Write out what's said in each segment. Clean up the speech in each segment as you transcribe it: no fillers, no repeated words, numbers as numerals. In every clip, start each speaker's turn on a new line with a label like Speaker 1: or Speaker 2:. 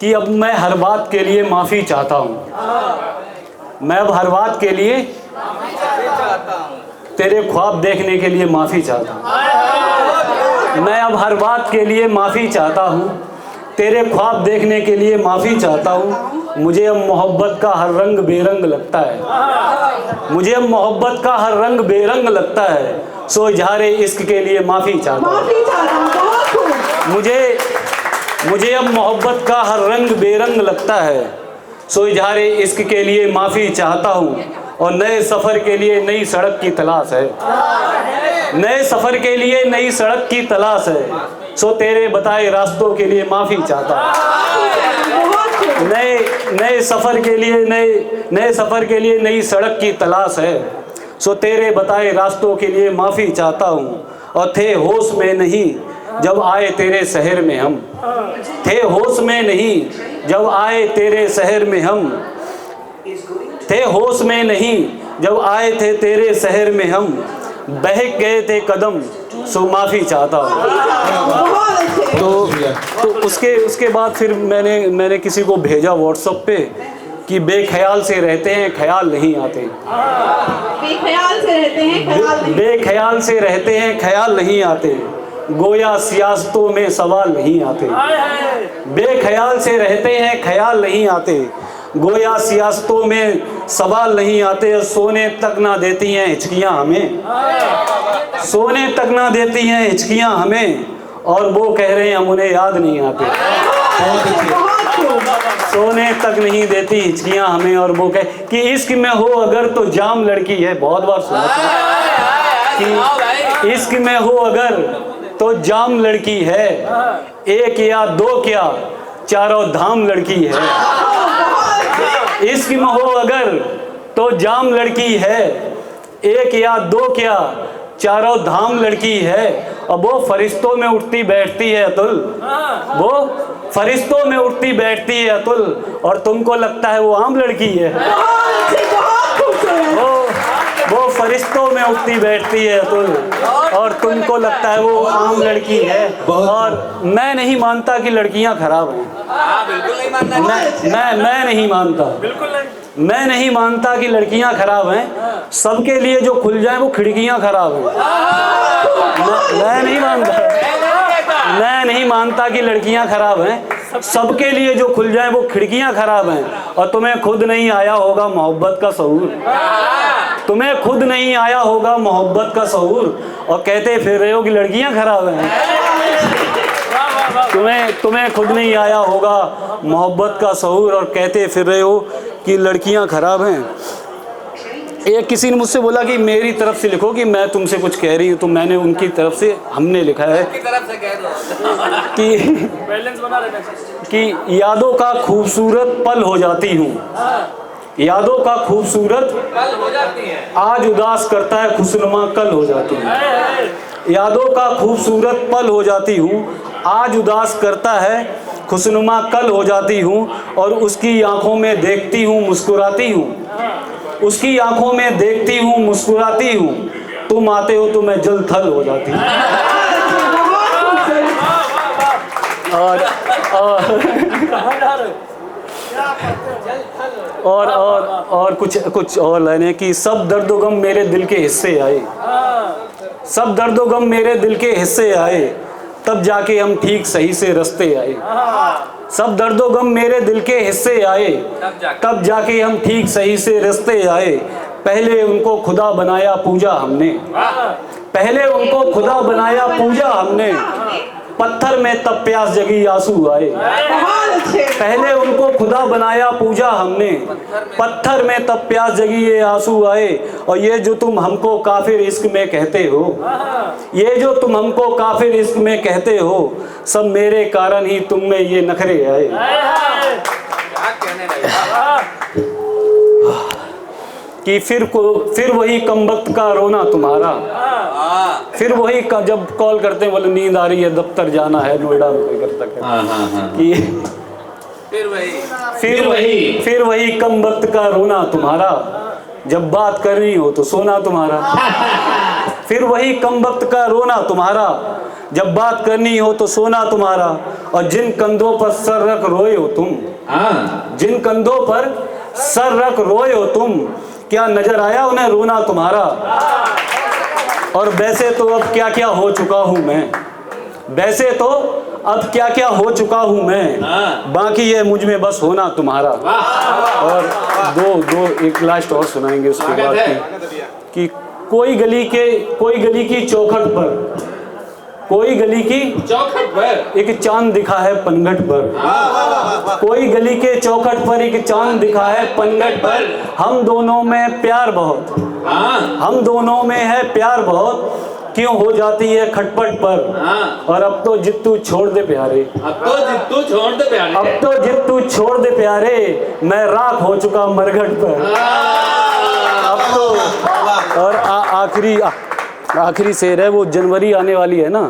Speaker 1: कि अब मैं हर बात के लिए माफ़ी चाहता हूँ। मैं अब हर बात के लिए तेरे ख्वाब देखने के लिए माफ़ी चाहता हूँ। मैं अब हर बात के लिए माफ़ी चाहता हूँ, तेरे ख्वाब देखने के लिए माफ़ी चाहता हूँ। मुझे अब मोहब्बत का हर रंग बेरंग लगता है। मुझे अब मोहब्बत का हर रंग बेरंग लगता है। सो इजहारे इश्क के लिए माफ़ी चाहता हूँ। मुझे अब मोहब्बत का हर रंग बेरंग लगता है। सो इजहारे इश्क के लिए माफ़ी चाहता हूँ। और नए सफ़र के लिए नई सड़क की तलाश है। नए सफ़र के लिए नई सड़क की तलाश है। सो तेरे बताए रास्तों के लिए माफ़ी चाहता हूँ। नए सफ़र के लिए नए सफ़र के लिए नई सड़क की तलाश है। सो तेरे बताए रास्तों के लिए माफ़ी चाहता हूँ। और थे होश में नहीं जब आए तेरे शहर में हम। थे होश में नहीं जब आए तेरे शहर में हम। थे होश में नहीं जब आए थे तेरे शहर में हम। बहक गए थे कदम सो माफ़ी चाहता हूँ। तो उसके बाद फिर मैंने किसी को भेजा व्हाट्सएप पे कि बेख्याल से रहते हैं ख्याल नहीं आते।
Speaker 2: बेख्याल से रहते हैं ख्याल नहीं।
Speaker 1: बेख्याल से रहते हैं ख्याल नहीं आते। गोया सियासतों में सवाल नहीं आते। बेख्याल से रहते हैं ख्याल नहीं आते। गोया सियासतों में सवाल नहीं आते। सोने तक ना देती हैं हिचकियाँ हमें। सोने तक ना देती हैं हिचकियाँ हमें। और वो कह रहे हैं हम उन्हें याद नहीं आते। सोने तक नहीं देती हिचकियाँ हमें। और वो कह कि इश्क में हो अगर तो जाम लड़की है। बहुत बार सुना कि इश्क में हो अगर तो जाम लड़की है। एक या दो क्या चारों धाम लड़की है। इश्क में हो अगर तो जाम लड़की है। एक या दो क्या चारों धाम लड़की है। और वो फरिश्तों में उठती बैठती है अतुल। वो फरिश्तों में उठती बैठती है अतुल। और तुमको लगता है वो आम लड़की है। वो फरिश्तों में उठती बैठती है अतुल। और तुमको लगता है वो आम लड़की है। और मैं नहीं मानता कि लड़कियां खराब हैं।
Speaker 3: बिल्कुल नहीं मानना।
Speaker 1: मैं नहीं मानता।
Speaker 3: बिल्कुल नहीं।
Speaker 1: मैं नहीं मानता कि लड़कियां खराब हैं। सबके लिए जो खुल जाए वो खिड़कियां खराब हैं। मैं नहीं मानता। मैं नहीं मानता कि लड़कियां खराब हैं। सबके लिए जो खुल जाए वो खिड़कियां खराब हैं। और तुम्हें खुद नहीं आया होगा मोहब्बत का शऊर। तुम्हें खुद नहीं आया होगा मोहब्बत का शऊर। और कहते फिर रहे हो कि लड़कियां खराब हैं। तुम्हें खुद नहीं आया होगा मोहब्बत का शऊर। और कहते फिर रहे हो कि लड़कियां खराब हैं। एक किसी ने मुझसे बोला कि मेरी तरफ से लिखो कि मैं तुमसे कुछ कह रही हूँ। तो मैंने उनकी तरफ से हमने लिखा है कि यादों का खूबसूरत पल हो जाती हूँ। यादों का खूबसूरत
Speaker 3: कल हो जाती है।
Speaker 1: आज उदास करता है खुशनुमा कल हो जाती हूँ। यादों का खूबसूरत पल हो जाती हूँ। आज उदास करता है खुशनुमा कल हो जाती हूँ। और उसकी आंखों में देखती हूँ मुस्कुराती हूँ। उसकी आंखों में देखती हूँ मुस्कुराती हूँ। तुम आते हो तो मैं जल थल हो जाती हूँ। और कुछ और लाइनें कि सब दर्द गम मेरे दिल के हिस्से आए। सब दर्द गम मेरे दिल के हिस्से आए। तब जाके हम ठीक सही से रास्ते आए। सब दर्द गम मेरे दिल के हिस्से आए। तब जाके हम ठीक सही से रास्ते आए। पहले उनको खुदा बनाया पूजा हमने। पहले उनको खुदा बनाया पूजा हमने। पत्थर में तब प्यास जगी आंसू आए। पहले उनको खुदा बनाया पूजा हमने। पत्थर में तब प्यास जगी ये आंसू आए। और ये जो तुम हमको काफिर इश्क में कहते हो। ये जो तुम हमको काफिर इश्क में कहते हो। सब मेरे कारण ही तुम में ये नखरे आए। कि फिर वही कमबख्त का रोना तुम्हारा। फिर वही जब कॉल करते हैं बोले नींद आ रही है दफ्तर जाना है नोएडा में कोई करता है कि फिर वही कमबख्त का रोना तुम्हारा। जब बात करनी हो तो सोना तुम्हारा। फिर वही कमबख्त का रोना तुम्हारा। जब बात करनी हो तो सोना तुम्हारा, और जिन कंधों पर सर रख रोए हो तुम, जिन कंधों पर सर रख रोए हो तुम, क्या नजर आया उन्हें रोना तुम्हारा? और वैसे तो अब क्या क्या हो चुका हूँ मैं, वैसे तो अब क्या क्या हो चुका हूँ मैं, बाकी है मुझ में बस होना तुम्हारा। और दो एक लास्ट और सुनाएंगे उसके बाद कि कोई गली की चौखट पर, कोई गली की
Speaker 4: चौखट पर
Speaker 1: एक चांद दिखा है पनघट पर, कोई गली के चौखट पर एक चांद दिखा है पनघट पर, हम दोनों में प्यार बहुत, हम दोनों में है प्यार बहुत, क्यों हो जाती है खटपट पर। और अब तो जिद्दू छोड़ दे प्यारे,
Speaker 4: अब तो जिद्दू छोड़ दे प्यारे,
Speaker 1: अब तो जिद्दू छोड़ दे प्यारे, मैं राख हो चुका मरघट पर। अब तो और आखिरी शेर है, वो जनवरी आने वाली है ना,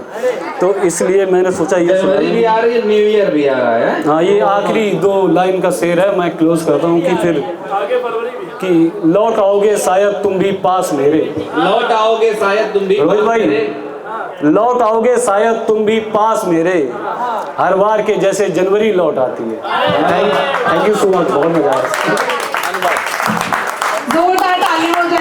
Speaker 1: तो इसलिए मैंने सोचा ये
Speaker 4: जनवरी भी आ रही है, न्यू ईयर भी आ रहा है।
Speaker 1: हाँ, ये आखिरी 2 लाइन का शेर है, मैं क्लोज करता हूँ कि फिर कि लौट आओगे शायद तुम भी पास मेरे,
Speaker 4: लौट आओगे शायद तुम भी
Speaker 1: रोहित भाई, लौट आओगे शायद तुम भी पास मेरे, हर बार के जैसे जनवरी लौट आती है। थैंक यू सो मच, बहुत मजा आया।
Speaker 2: जोरदार तालियां हो जाए।